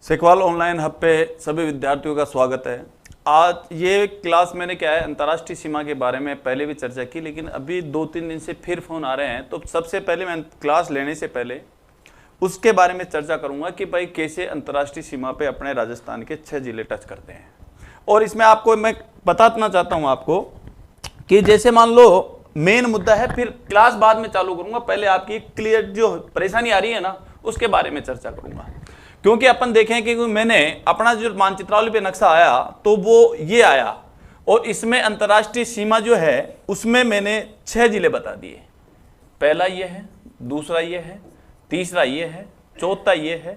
सेकवाल online hub पे सभी विद्यार्थियों का स्वागत है। आज ये क्लास मैंने क्या है अंतर्राष्ट्रीय सीमा के बारे में पहले भी चर्चा की, लेकिन अभी 2-3 दिन से फिर फोन आ रहे हैं, तो सबसे पहले मैं क्लास लेने से पहले उसके बारे में चर्चा करूंगा कि भाई कैसे अंतर्राष्ट्रीय सीमा पे अपने राजस्थान के 6 जिले टच करते हैं। और इसमें आपको मैं बताना चाहता हूं आपको कि जैसे मान लो मेन मुद्दा है, फिर क्लास बाद में चालू करूंगा, पहले आपकी क्लियर जो परेशानी आ रही है ना उसके बारे में चर्चा करूंगा। क्योंकि अपन देखें कि मैंने अपना जो मानचित्रावली पे नक्शा आया तो वो ये आया और इसमें अंतर्राष्ट्रीय सीमा जो है उसमें मैंने 6 जिले बता दिए। पहला ये है, दूसरा ये है, तीसरा ये है, चौथा ये है,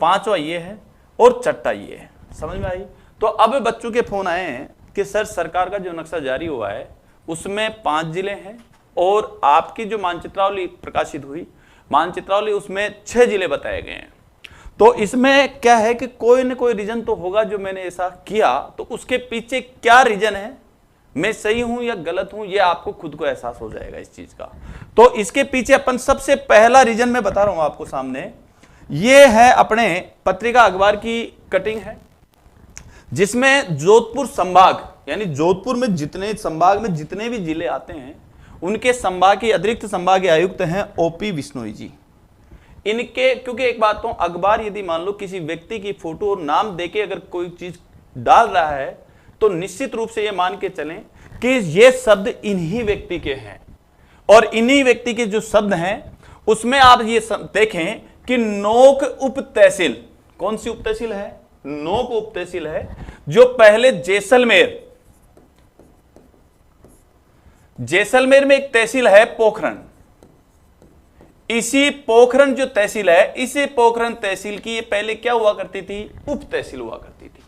पांचवा ये है और छठा ये है। समझ में आई? तो अब बच्चों के फोन आए हैं कि सर सरकार का जो नक्शा जारी हुआ है उसमें 5 जिले हैं और आपकी जो मानचित्रावली प्रकाशित हुई मानचित्रावली उसमें 6 जिले बताए गए हैं। तो इसमें क्या है कि कोई न कोई रीजन तो होगा जो मैंने ऐसा किया, तो उसके पीछे क्या रीजन है, मैं सही हूं या गलत हूं, ये आपको खुद को एहसास हो जाएगा इस चीज का। तो इसके पीछे अपन सबसे पहला रीजन मैं बता रहा हूं आपको सामने, ये है अपने पत्रिका अखबार की कटिंग है जिसमें जोधपुर संभाग यानी जोधपुर में जितने संभाग में जितने भी जिले आते हैं उनके संभाग के अतिरिक्त संभागीय आयुक्त हैं ओपी बिश्नोई जी। इनके क्योंकि एक बात तो अखबार यदि मान लो किसी व्यक्ति की फोटो और नाम देके अगर कोई चीज डाल रहा है तो निश्चित रूप से ये मान के चलें कि ये शब्द इन्हीं व्यक्ति के हैं और इन्हीं व्यक्ति के जो शब्द हैं उसमें आप ये देखें कि नोक उप तहसील, कौन सी उप तहसील है? नोक उप तहसील है, जो पहले जैसलमेर में एक तहसील है पोखरण। इसी पोखरण जो तहसील है, इसी पोखरण तहसील की ये पहले क्या हुआ करती थी? उप तहसील हुआ करती थी।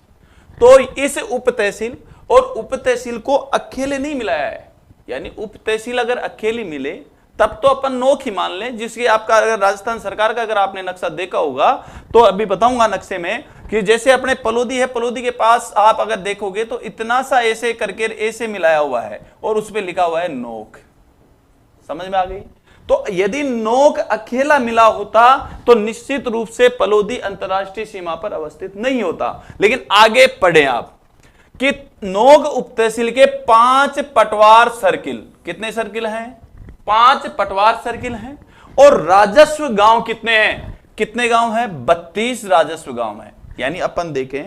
तो इस उप तहसील और उप तहसील को अकेले नहीं मिलाया है, यानी उप तहसील अगर अकेली मिले तब तो अपन नोक ही मान लें। जिसकी आपका अगर राजस्थान सरकार का अगर आपने नक्शा देखा होगा तो अभी बताऊंगा नक्शे में कि जैसे अपने पलोदी है, पलोदी के पास आप अगर देखोगे तो इतना सा ऐसे करके ऐसे मिलाया हुआ है और उस पर लिखा हुआ है नोक। समझ में आ गई? तो यदि नोक अकेला मिला होता तो निश्चित रूप से पलोदी अंतर्राष्ट्रीय सीमा पर अवस्थित नहीं होता। लेकिन आगे पढ़े आप कि नोक उप तहसील के 5 पटवार सर्किल, कितने सर्किल हैं? 5 पटवार सर्किल हैं। और राजस्व गांव कितने हैं? कितने गांव हैं? 32 राजस्व गांव हैं। यानी अपन देखें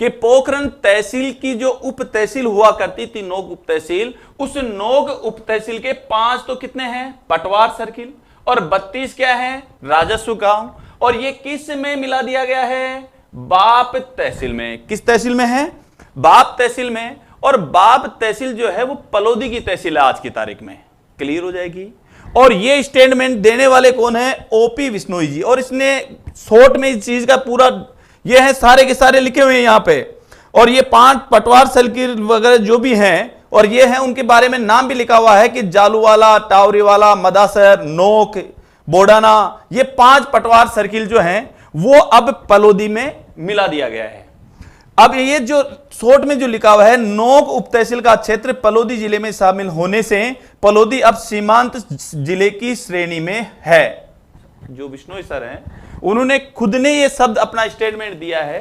कि पोखरण तहसील की जो उप तहसील हुआ करती थी नोक उप तहसील, उस नोक उप तहसील के 5 तो कितने हैं? पटवार सर्किल और 32 क्या है? राजस्व गांव। और ये किस में मिला दिया गया है? बाप तहसील में। किस तहसील में है? बाप तहसील में। और बाप तहसील जो है वो पलोदी की तहसील है आज की तारीख में। क्लियर हो जाएगी? और ये स्टेटमेंट देने वाले कौन है? ओपी बिश्नोई जी। और इसने शॉर्ट में इस चीज का पूरा ये है, सारे के सारे लिखे हुए हैं यहां पे। और ये 5 पटवार सर्किल वगैरह जो भी हैं और ये है उनके बारे में नाम भी लिखा हुआ है कि जालूवाला, टावरीवाला, मदासर, नोक, बोडाना, ये 5 पटवार सर्किल जो हैं वो अब पलोदी में मिला दिया गया है। अब ये जो शॉर्ट में जो लिखा हुआ है नोक उप तहसील का क्षेत्र पलोदी जिले में शामिल होने से पलोदी अब सीमांत जिले की श्रेणी में है। जो बिश्नोई सर हैं उन्होंने खुद ने ये शब्द अपना स्टेटमेंट दिया है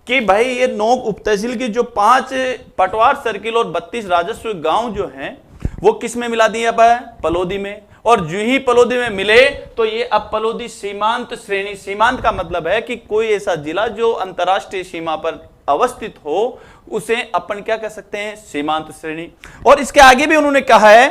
कि भाई ये नोक उप तहसील की जो 5 पटवार सर्किल और 32 राजस्व गांव जो हैं वो किस में मिला दिया है? पलोदी में। और जो ही पलोदी में मिले तो ये अब पलोदी सीमांत श्रेणी, सीमांत का मतलब है कि कोई ऐसा जिला जो अंतर्राष्ट्रीय सीमा पर अवस्थित हो उसे अपन क्या कह सकते हैं? सीमांत श्रेणी। और इसके आगे भी उन्होंने कहा है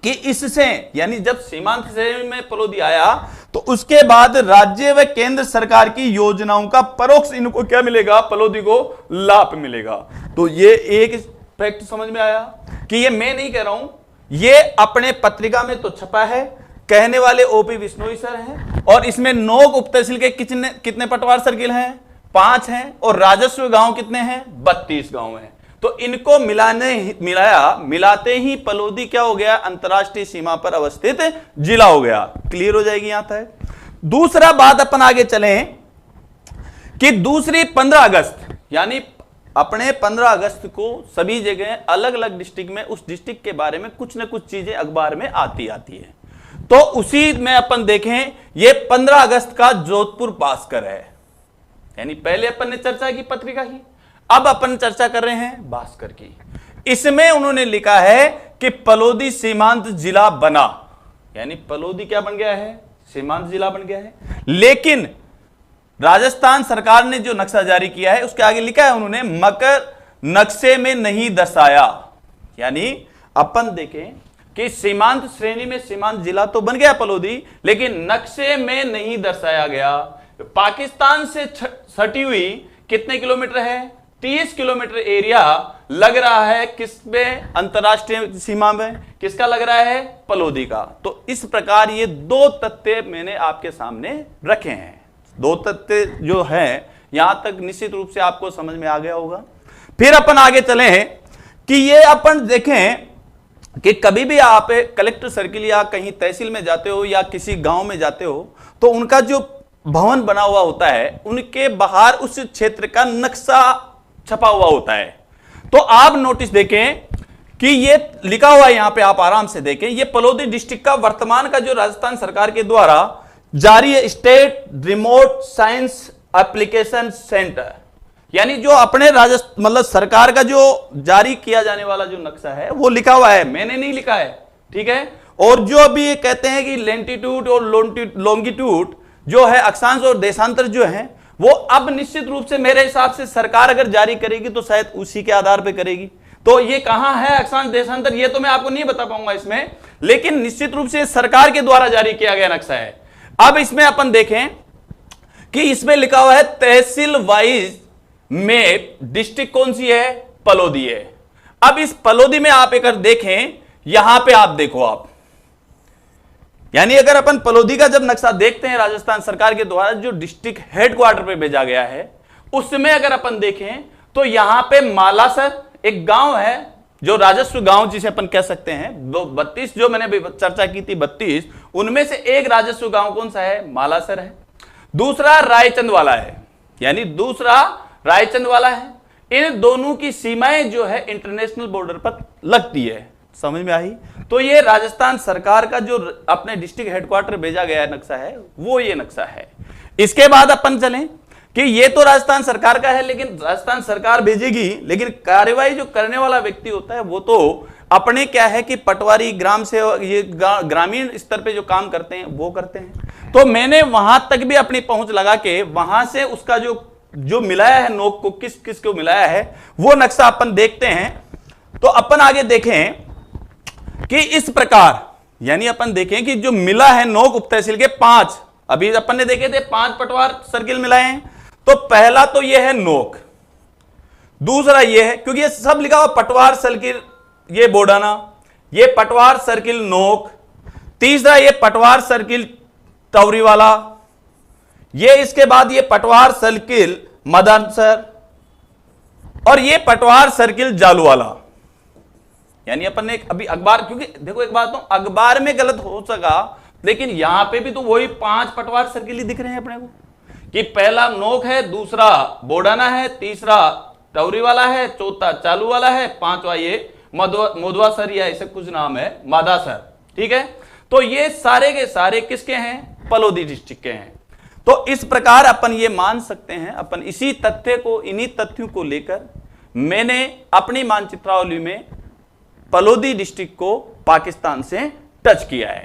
कि इससे यानी जब सीमांत श्रेणी में पलोदी आया तो उसके बाद राज्य व केंद्र सरकार की योजनाओं का परोक्ष इनको क्या मिलेगा? पलोदी को लाभ मिलेगा। तो ये एक फैक्ट समझ में आया कि ये मैं नहीं कह रहा हूं, ये अपने पत्रिका में तो छपा है, कहने वाले ओपी बिश्नोई सर हैं। और इसमें नोक उप तहसील के कितने पटवार सर्किल हैं? 5 हैं। और राजस्व गांव कितने हैं? 32 गांव हैं। तो इनको मिलाते ही पलोदी क्या हो गया? अंतर्राष्ट्रीय सीमा पर अवस्थित जिला हो गया। क्लियर हो जाएगी यहां तक? दूसरा बात अपन आगे चलें कि दूसरी 15 अगस्त यानी अपने 15 अगस्त को सभी जगह अलग अलग डिस्ट्रिक्ट में उस डिस्ट्रिक्ट के बारे में कुछ न कुछ चीजें अखबार में आती है। तो उसी में अपन देखें ये 15 अगस्त का जोधपुर भास्कर है। यानी पहले अपन ने चर्चा की पत्रिका की, अब अपन चर्चा कर रहे हैं भास्कर की। इसमें उन्होंने लिखा है कि पलोदी सीमांत जिला बना, यानी पलोदी क्या बन गया है, सीमांत जिला बन गया है। लेकिन राजस्थान सरकार ने जो नक्शा जारी किया है उसके आगे लिखा है उन्होंने मकर नक्शे में नहीं दर्शाया। यानी अपन देखें कि सीमांत श्रेणी में सीमांत जिला तो बन गया पलोदी, लेकिन नक्शे में नहीं दर्शाया गया। पाकिस्तान से सटी हुई कितने किलोमीटर है, 30 किलोमीटर एरिया लग रहा है किसमें, अंतरराष्ट्रीय सीमा में किसका लग रहा है, पलोदी का। तो इस प्रकार ये दो तथ्य मैंने आपके सामने रखे हैं। दो तथ्य जो है यहां तक निश्चित रूप से आपको समझ में आ गया होगा। फिर अपन आगे चले हैं कि ये अपन देखें कि कभी भी आप कलेक्टर सर्किल या कहीं तहसील में जाते हो या किसी गांव में जाते हो तो उनका जो भवन बना हुआ होता है उनके बाहर उस क्षेत्र का नक्शा छपा हुआ होता है। तो आप नोटिस देखें कि ये लिखा हुआ है, यहां पे आप आराम से देखें, ये पलोदी डिस्ट्रिक्ट का वर्तमान का जो राजस्थान सरकार के द्वारा जारी है state remote science application centre, यानी जो अपने राजस्थान मतलब सरकार का जो जारी किया जाने वाला जो नक्शा है वो लिखा हुआ है, मैंने नहीं लिखा है, ठीक है। और जो अभी ये कहते हैं कि लेंटीट्यूड और लॉन्गिट्यूड जो है, अक्षांश और देशांतर जो है, वो अब निश्चित रूप से मेरे हिसाब से सरकार अगर जारी करेगी तो शायद उसी के आधार पर करेगी। तो ये कहां है अक्षांश देशांतर, ये तो मैं आपको नहीं बता पाऊंगा इसमें, लेकिन निश्चित रूप से सरकार के द्वारा जारी किया गया नक्शा है। अब इसमें अपन देखें कि इसमें लिखा हुआ है तहसील वाइज में डिस्ट्रिक्ट कौन सी है, पलोदी है। अब इस पलोदी में आप अगर देखें, यहां पे आप देखो आप, यानी अगर अपन पलोदी का जब नक्शा देखते हैं राजस्थान सरकार के द्वारा जो डिस्ट्रिक्ट हेडक्वार्टर पे भेजा गया है, उसमें अगर अपन देखें तो यहां पे मालासर एक गांव है जो राजस्व गांव जिसे अपन कह सकते हैं, 32 जो मैंने चर्चा की थी 32, उनमें से एक राजस्व गांव कौन सा है, मालासर है। दूसरा रायचंद वाला है, यानी दूसरा रायचंद वाला है। इन दोनों की सीमाएं जो है इंटरनेशनल बॉर्डर पर लगती है, समझ में आई। तो ये राजस्थान सरकार का जो अपने डिस्ट्रिक्ट हेडक्वार्टर भेजा गया नक्शा है वो ये नक्शा है। इसके बाद अपन चलें कि ये तो राजस्थान सरकार का है, लेकिन राजस्थान सरकार भेजेगी, लेकिन कार्यवाही जो करने वाला व्यक्ति होता है वो तो अपने क्या है कि पटवारी, ग्राम से ये ग्रामीण स्तर पे जो काम करते हैं वो करते हैं। तो मैंने वहां तक भी अपनी पहुंच लगा के वहां से उसका जो मिलाया है नोक को, किस किस को मिलाया है वो नक्शा अपन देखते हैं। तो अपन आगे देखें कि इस प्रकार, यानी अपन देखें कि जो मिला है नोक उप तहसील के 5, अभी अपन ने देखे थे 5 पटवार सर्किल मिलाए हैं। तो पहला तो यह है नोक, दूसरा यह है, क्योंकि ये सब लिखा हुआ पटवार सर्किल ये बोडाना, ये पटवार सर्किल नोक, तीसरा ये पटवार सर्किल टौरी वाला, ये इसके बाद ये पटवार सर्किल मदनसर, और ये पटवार सर्किल जालू वाला। यानी अपन ने अभी अखबार, क्योंकि देखो एक बात तो अखबार में गलत हो सका, लेकिन यहां पे भी तो वही 5 पटवार सर्किल ही दिख रहे हैं अपने को, कि पहला नोक है, दूसरा बोडाना है, तीसरा टौरी वाला है, चौथा चालू वाला है, 5वां ये मोदवासर या ऐसे कुछ नाम है, मादासर, ठीक है। तो ये सारे के सारे किसके हैं, पलोदी डिस्ट्रिक्ट के हैं। तो इस प्रकार अपन ये मान सकते हैं, अपन इसी तथ्य को, इन्हीं तथ्यों को लेकर मैंने अपनी मानचित्रावली में पलोदी डिस्ट्रिक्ट को पाकिस्तान से टच किया है।